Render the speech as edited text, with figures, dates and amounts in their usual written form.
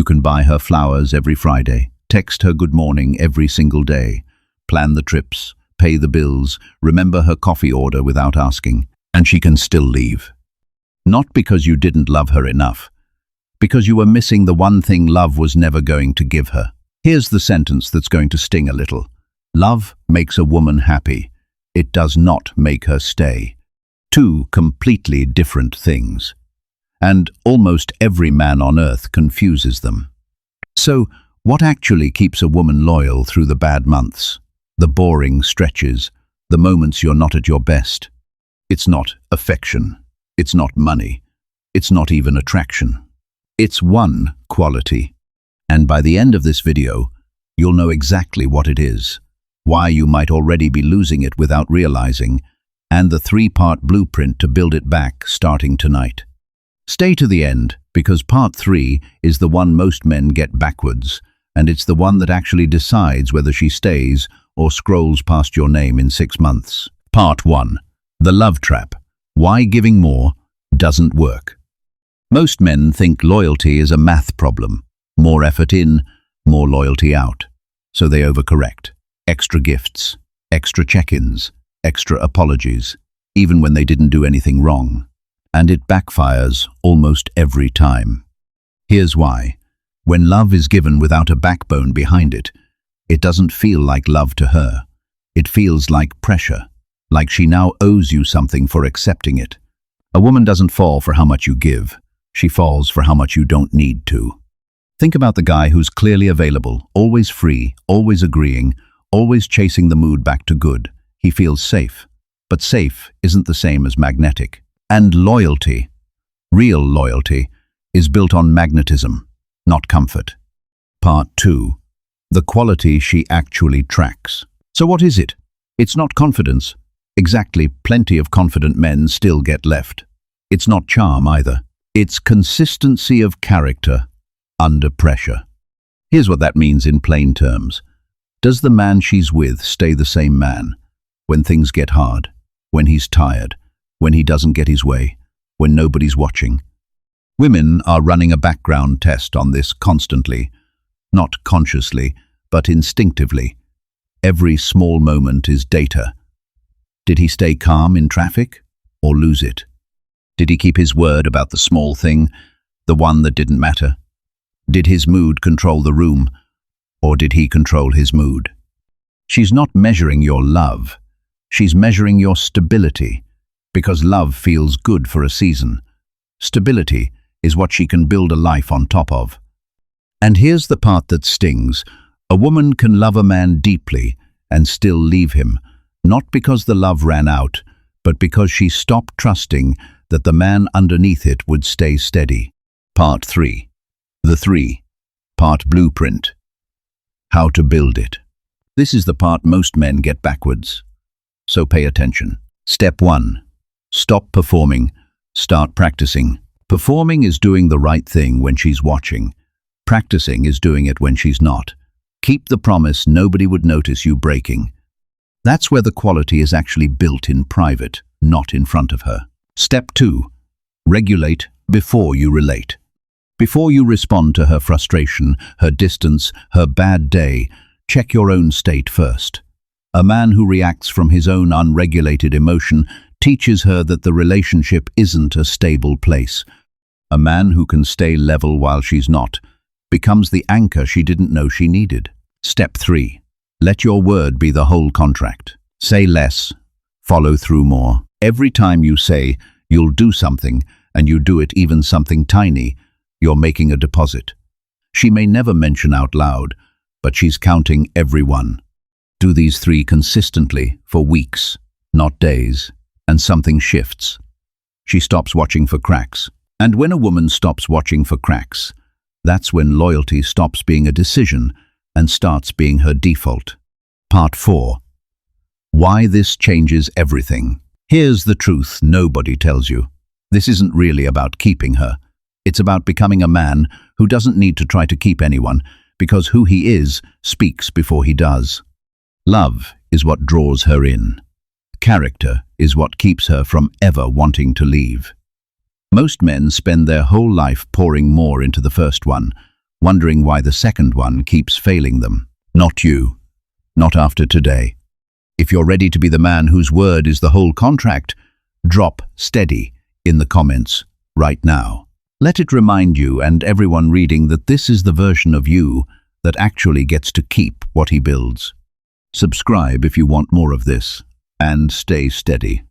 You can buy her flowers every Friday, text her good morning every single day, plan the trips, pay the bills, remember her coffee order without asking, and she can still leave. Not because you didn't love her enough, because you were missing the one thing love was never going to give her. Here's the sentence that's going to sting a little. Love makes a woman happy. It does not make her stay. Two completely different things. And almost every man on earth confuses them. So, what actually keeps a woman loyal through the bad months, the boring stretches, the moments you're not at your best? It's not affection. It's not money. It's not even attraction. It's one quality. And by the end of this video, you'll know exactly what it is, why you might already be losing it without realizing, and the three-part blueprint to build it back starting tonight. Stay to the end, because part 3 is the one most men get backwards, and it's the one that actually decides whether she stays or scrolls past your name in 6 months. Part 1. The Love Trap. Why giving more doesn't work. Most men think loyalty is a math problem. More effort in, more loyalty out. So they overcorrect. Extra gifts, extra check-ins, extra apologies, even when they didn't do anything wrong. And it backfires almost every time. Here's why. When love is given without a backbone behind it, it doesn't feel like love to her. It feels like pressure, like she now owes you something for accepting it. A woman doesn't fall for how much you give. She falls for how much you don't need to. Think about the guy who's clearly available, always free, always agreeing, always chasing the mood back to good. He feels safe. But safe isn't the same as magnetic. And loyalty, real loyalty, is built on magnetism, not comfort. Part 2. The quality she actually tracks. So what is it? It's not confidence. Exactly, plenty of confident men still get left. It's not charm either. It's consistency of character under pressure. Here's what that means in plain terms. Does the man she's with stay the same man when things get hard, when he's tired, when he doesn't get his way, when nobody's watching? Women are running a background test on this constantly, not consciously, but instinctively. Every small moment is data. Did he stay calm in traffic or lose it? Did he keep his word about the small thing, the one that didn't matter? Did his mood control the room, or did he control his mood? She's not measuring your love. She's measuring your stability, because love feels good for a season. Stability is what she can build a life on top of. And here's the part that stings. A woman can love a man deeply and still leave him, not because the love ran out, but because she stopped trusting that the man underneath it would stay steady. Part 3. The 3-part blueprint. How to build it. This is the part most men get backwards. So pay attention. Step 1. Stop performing. Start practicing. Performing is doing the right thing when she's watching. Practicing is doing it when she's not. Keep the promise nobody would notice you breaking. That's where the quality is actually built in private, not in front of her. Step 2. Regulate before you relate. Before you respond to her frustration, her distance, her bad day, check your own state first. A man who reacts from his own unregulated emotion teaches her that the relationship isn't a stable place. A man who can stay level while she's not becomes the anchor she didn't know she needed. Step 3. Let your word be the whole contract. Say less, follow through more. Every time you say you'll do something, and you do it, even something tiny, you're making a deposit. She may never mention out loud, but she's counting every one. Do these 3 consistently for weeks, not days, and something shifts. She stops watching for cracks. And when a woman stops watching for cracks, that's when loyalty stops being a decision and starts being her default. Part 4. Why this changes everything. Here's the truth nobody tells you. This isn't really about keeping her. It's about becoming a man who doesn't need to try to keep anyone, because who he is speaks before he does. Love is what draws her in. Character is what keeps her from ever wanting to leave. Most men spend their whole life pouring more into the first one, wondering why the second one keeps failing them. Not you. Not after today. If you're ready to be the man whose word is the whole contract, drop steady in the comments right now. Let it remind you and everyone reading that this is the version of you that actually gets to keep what he builds. Subscribe if you want more of this, and stay steady.